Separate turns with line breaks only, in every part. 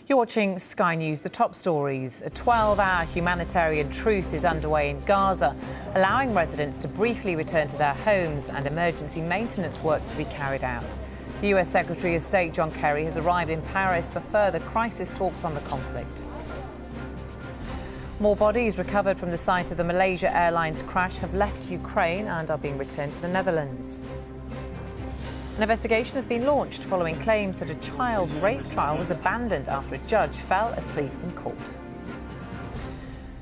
You're watching Sky News. The top stories. A 12-hour humanitarian truce is underway in Gaza, allowing residents to briefly return to their homes and emergency maintenance work to be carried out. The US Secretary of State John Kerry has arrived in Paris for further crisis talks on the conflict. More bodies recovered from the site of the Malaysia Airlines crash have left Ukraine and are being returned to the Netherlands. An investigation has been launched following claims that a child rape trial was abandoned after a judge fell asleep in court.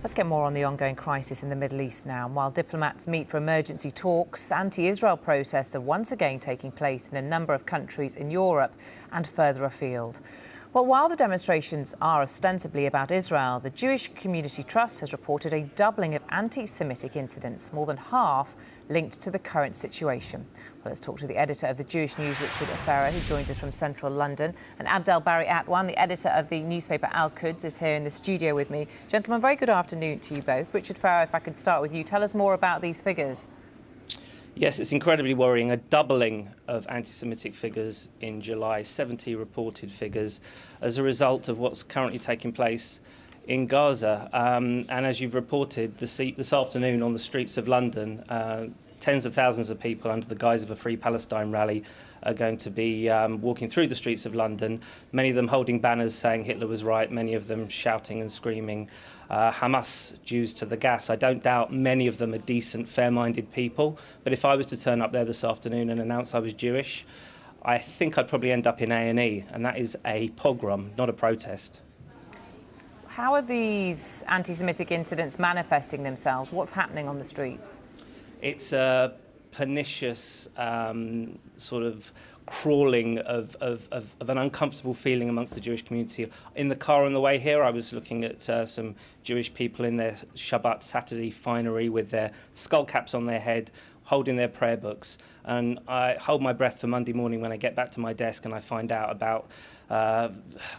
Let's get more on the ongoing crisis in the Middle East now. While diplomats meet for emergency talks, anti-Israel protests are once again taking place in a number of countries in Europe and further afield. Well, while the demonstrations are ostensibly about Israel, the Jewish Community Trust has reported a doubling of anti-Semitic incidents, more than half linked to the current situation. Well, let's talk to the editor of the Jewish News, Richard Ferrer, who joins us from central London. And Abdel Bari Atwan, the editor of the newspaper Quds, is here in the studio with me. Gentlemen, very good afternoon to you both. Richard Ferrer, if I could start with you, tell us more about these figures.
Yes, it's incredibly worrying. A doubling of anti-Semitic figures in July, 70 reported figures as a result of what's currently taking place in Gaza. And as you've reported, this afternoon on the streets of London, tens of thousands of people under the guise of a Free Palestine rally are going to be walking through the streets of London, many of them holding banners saying Hitler was right, many of them shouting and screaming Hamas, Jews to the gas. I don't doubt many of them are decent, fair-minded people, but if I was to turn up there this afternoon and announce I was Jewish, I think I'd probably end up in A&E, and that is a pogrom, not a protest.
How are these anti-Semitic incidents manifesting themselves? What's happening on the streets?
It's a pernicious sort of crawling of an uncomfortable feeling amongst the Jewish community. In the car on the way here, I was looking at some Jewish people in their Shabbat Saturday finery with their skull caps on their head, holding their prayer books. And I hold my breath for Monday morning when I get back to my desk and I find out about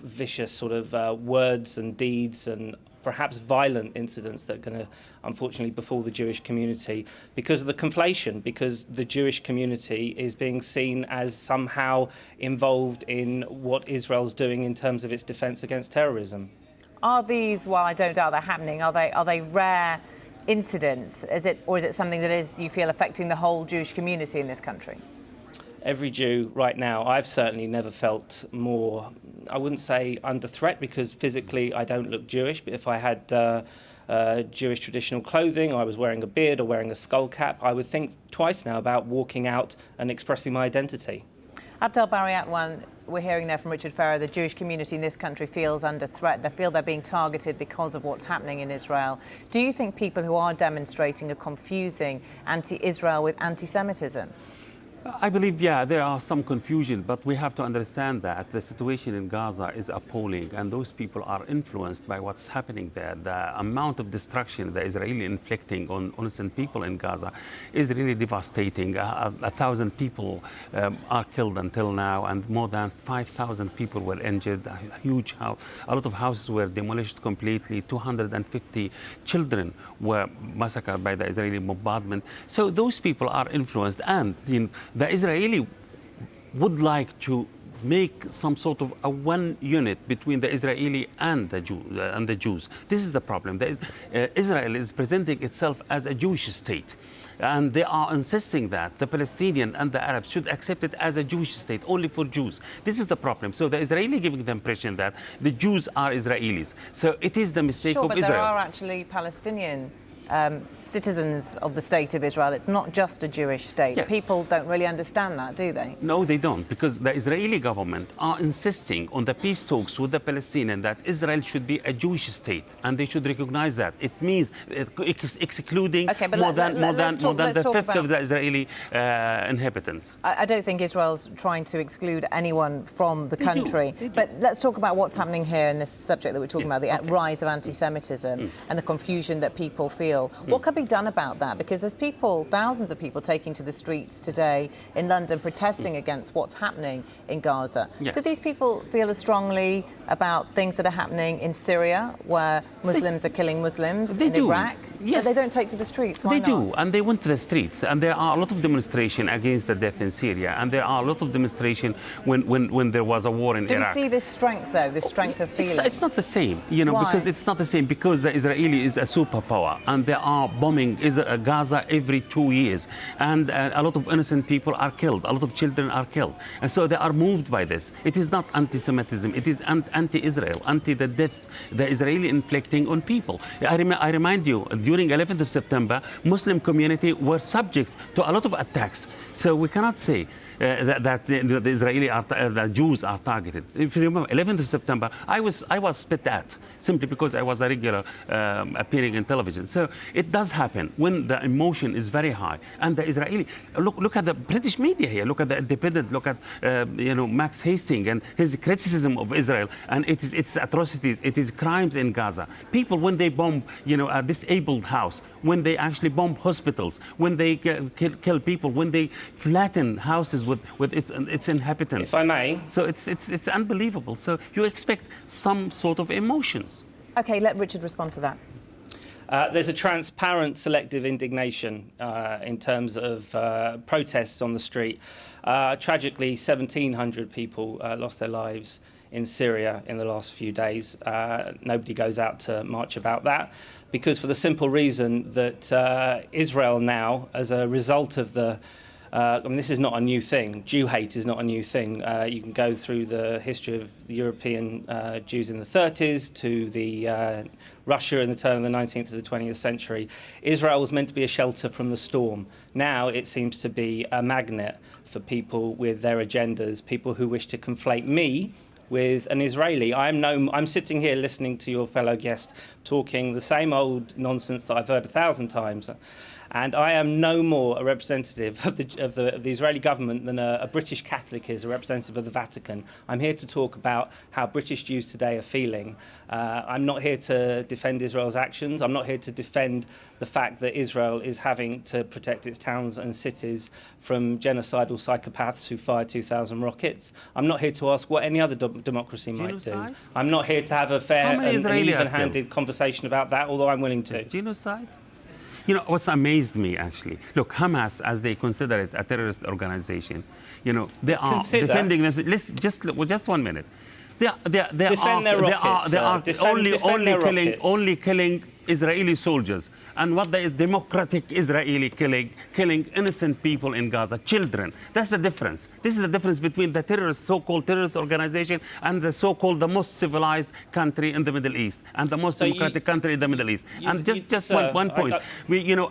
vicious sort of words and deeds and perhaps violent incidents that are going to unfortunately befall the Jewish community because of the conflation, because the Jewish community is being seen as somehow involved in what Israel's doing in terms of its defence against terrorism.
Are these, while I don't doubt they're happening, are they rare incidents? Or is it something that is, you feel, affecting the whole Jewish community in this country?
Every Jew right now, I've certainly never felt more, I wouldn't say under threat because physically I don't look Jewish, but if I had Jewish traditional clothing, or I was wearing a beard or wearing a skull cap, I would think twice now about walking out and expressing my identity.
Abdel Bari Atwan, we're hearing there from Richard Ferrer, the Jewish community in this country feels under threat. They feel they're being targeted because of what's happening in Israel. Do you think people who are demonstrating are confusing anti-Israel with anti-Semitism?
I believe, yeah, there are some confusion, but we have to understand that the situation in Gaza is appalling, and those people are influenced by what's happening there. The amount of destruction the Israeli inflicting on innocent people in Gaza is really devastating. 1,000 people are killed until now, and more than 5,000 people were injured. A lot of houses were demolished completely. 250 children were massacred by the Israeli bombardment. So those people are influenced, and the Israeli would like to make some sort of a one unit between the Israeli and the Jews. This is the problem. Israel is presenting itself as a Jewish state, and they are insisting that the Palestinian and the Arabs should accept it as a Jewish state, only for Jews. This is the problem. So the Israeli giving the impression that the Jews are Israelis. So it is the mistake of Israel.
Sure, but there are actually Palestinian citizens of the state of Israel. It's not just a Jewish state.
Yes.
People don't really understand that, do they?
No, they don't, because the Israeli government are insisting on the peace talks with the Palestinians that Israel should be a Jewish state, and they should recognize that. It means excluding more than the fifth of the Israeli inhabitants.
I don't think Israel's trying to exclude anyone from the country. But let's talk about what's happening here in this subject that we're talking about, the rise of anti-Semitism and the confusion that people feel deal. What can be done about that? Because there's people, thousands of people taking to the streets today in London protesting against what's happening in Gaza.
Yes.
Do these people feel as strongly about things that are happening in Syria, where Muslims are killing Muslims, in Iraq?
Yes.
They don't take to the streets. Why
They
not?
do, and they went to the streets, and there are a lot of demonstration against the death in Syria, and there are a lot of demonstration when there was a war in
Do
Iraq.
we see this strength, though, this strength of feeling?
It's not the same, you know,
Why?
because it's not the same, because the Israeli is a superpower, and they are bombing Gaza every 2 years, and a lot of innocent people are killed, a lot of children are killed, and so they are moved by this. It is not anti-Semitism, it is anti-Israel, anti the death the Israeli inflicting on people. I remind you, during 11th of September, Muslim community were subject to a lot of attacks, so we cannot say that the Israeli the Jews are targeted. If you remember, 11th of September, I was spit at simply because I was a regular appearing in television. So it does happen when the emotion is very high. And the Israeli look at the British media here. Look at the Independent. Look at Max Hastings and his criticism of Israel and its atrocities. It is crimes in Gaza. People when they bomb a disabled house, when they actually bomb hospitals, when they kill people, when they flatten houses with its inhabitants.
If I may.
So it's unbelievable. So you expect some sort of emotions.
OK, let Richard respond to that.
There's a transparent selective indignation in terms of protests on the street. Tragically, 1,700 people lost their lives in Syria in the last few days. Nobody goes out to march about that because for the simple reason that Israel now, as a result of the this is not a new thing. Jew hate is not a new thing. You can go through the history of the European Jews in the 30s to the Russia in the turn of the 19th to the 20th century. Israel was meant to be a shelter from the storm. Now it seems to be a magnet for people with their agendas, people who wish to conflate me with an Israeli. I'm sitting here listening to your fellow guest talking the same old nonsense that I've heard 1,000 times. And I am no more a representative of the Israeli government than a British Catholic is a representative of the Vatican. I'm here to talk about how British Jews today are feeling. I'm not here to defend Israel's actions. I'm not here to defend the fact that Israel is having to protect its towns and cities from genocidal psychopaths who fire 2,000 rockets. I'm not here to ask what any other democracy might do. I'm not here to have a fair and even-handed conversation about that, although I'm willing to.
Genocide? What's amazed me, actually, look, Hamas, as they consider it a terrorist organization, they are defending themselves. Just 1 minute. They are only killing Israeli soldiers. And what the democratic Israeli killing innocent people in Gaza, children. That's the difference. This is the difference between the so-called terrorist organization and the so-called the most civilized country in the Middle East and the most democratic country in the Middle East. One point.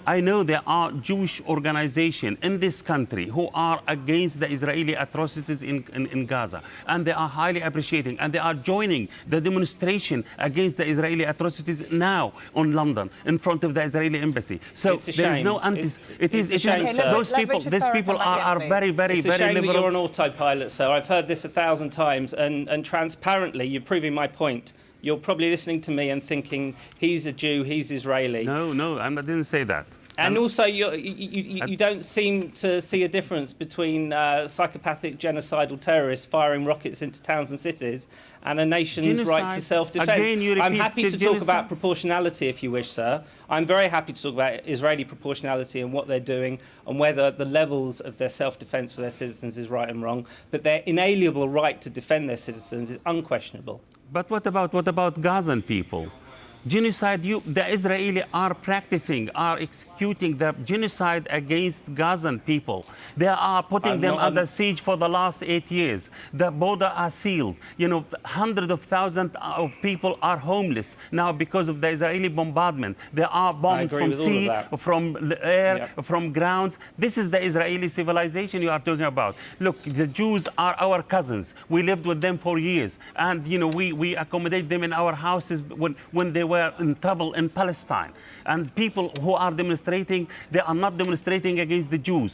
I know there are Jewish organizations in this country who are against the Israeli atrocities in Gaza, and they are highly appreciating, and they are joining the demonstration against the Israeli atrocities now on London in front of the Israeli embassy. So there is no those people are very, very,
it's a
very
shame
liberal.
That you're an autopilot, sir. I've heard this 1,000 times, and transparently, you're proving my point. You're probably listening to me and thinking he's a Jew, he's Israeli.
No, I didn't say that.
And also, you don't seem to see a difference between psychopathic genocidal terrorists firing rockets into towns and cities and a nation's right to self-defense. I'm happy to talk about proportionality if you wish, sir. I'm very happy to talk about Israeli proportionality and what they're doing and whether the levels of their self-defense for their citizens is right and wrong. But their inalienable right to defend their citizens is unquestionable.
But what about Gazan people? Genocide, the Israeli are executing the genocide against Gazan people. They are putting them under siege for the last 8 years. The border are sealed. Hundreds of thousands of people are homeless now because of the Israeli bombardment. They are bombed from sea, from the air, from grounds. This is the Israeli civilization you are talking about. Look, the Jews are our cousins. We lived with them for years. And, we accommodate them in our houses when they were were in trouble in Palestine. And people who are demonstrating, they are not demonstrating against the Jews.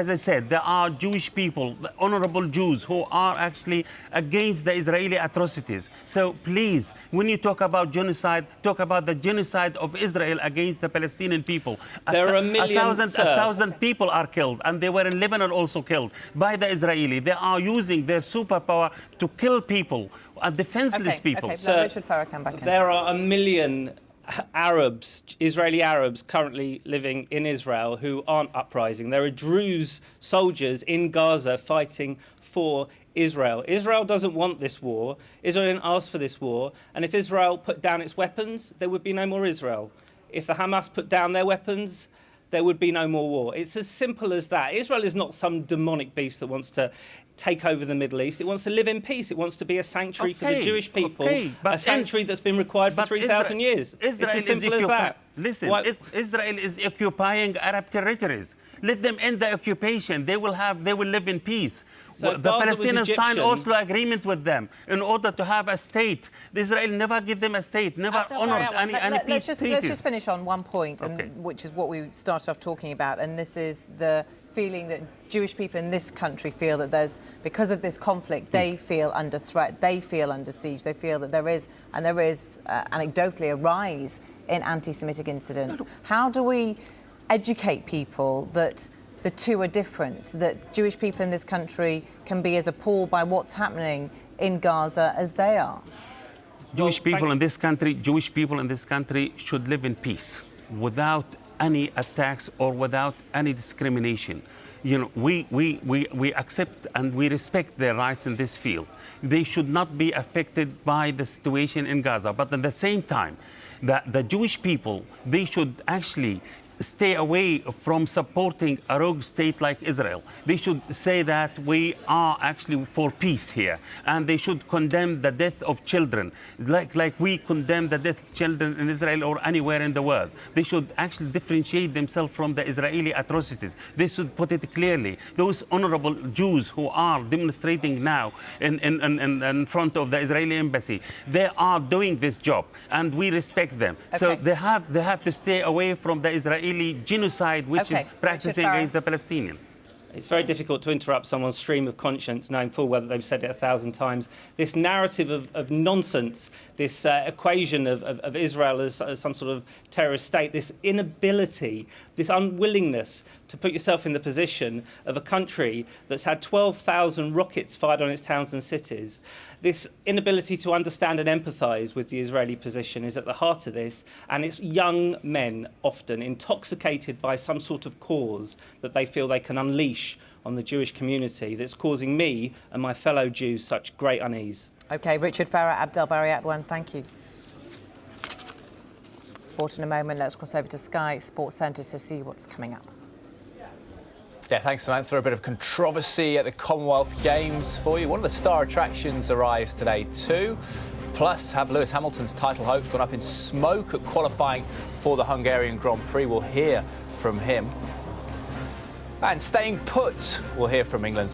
As I said, there are Jewish people, honorable Jews, who are actually against the Israeli atrocities. So please, when you talk about genocide, talk about the genocide of Israel against the Palestinian people.
There are a million,
a thousand people are killed, and they were in Lebanon also killed by the Israeli. They are using their superpower to kill people, defenseless people.
Okay, so Richard Ferrer, come back in.
There are a million Arabs, Israeli Arabs currently living in Israel who aren't uprising. There are Druze soldiers in Gaza fighting for Israel. Israel doesn't want this war. Israel didn't ask for this war. And if Israel put down its weapons, there would be no more Israel. If the Hamas put down their weapons, there would be no more war. It's as simple as that. Israel is not some demonic beast that wants to take over the Middle East. It wants to live in peace. It wants to be a sanctuary for the Jewish people, a sanctuary that's been required for 3,000 years. It's as simple as that.
Listen, Israel is occupying Arab territories. Let them end the occupation. They will live in peace.
So
the Palestinians signed Oslo agreement with them in order to have a state. Israel never give them a state, never honored any peace treaties.
Let's just finish on one point, which is what we started off talking about, and this is the feeling that Jewish people in this country feel that because of this conflict, they feel under threat, they feel under siege, they feel that there is anecdotally a rise in anti-Semitic incidents. How do we educate people that the two are different, that Jewish people in this country can be as appalled by what's happening in Gaza as they are?
Jewish people in this country should live in peace without any attacks or without any discrimination. You know, we accept and we respect their rights in this field. They should not be affected by the situation in Gaza. But at the same time, the Jewish people, they should actually stay away from supporting a rogue state like Israel. They should say that we are actually for peace here, and they should condemn the death of children, like we condemn the death of children in Israel or anywhere in the world. They should actually differentiate themselves from the Israeli atrocities. They should put it clearly. Those honorable Jews who are demonstrating now in front of the Israeli embassy, they are doing this job, and we respect them. So they have to stay away from the Israeli genocide which is practicing against the Palestinians.
It's very difficult to interrupt someone's stream of conscience, knowing full well that they've said it 1,000 times. This narrative of nonsense, this equation of Israel as some sort of terrorist state, this inability, this unwillingness to put yourself in the position of a country that's had 12,000 rockets fired on its towns and cities. This inability to understand and empathise with the Israeli position is at the heart of this, and it's young men, often intoxicated by some sort of cause that they feel they can unleash on the Jewish community, that's causing me and my fellow Jews such great unease.
OK, Richard Ferrer, Abdel Bari Atwan, thank you. Sport in a moment. Let's cross over to Sky Sports Centre to see what's coming up.
Yeah, thanks, Samantha. A bit of controversy at the Commonwealth Games for you. One of the star attractions arrives today too. Plus, have Lewis Hamilton's title hopes gone up in smoke at qualifying for the Hungarian Grand Prix? We'll hear from him. And staying put, we'll hear from England's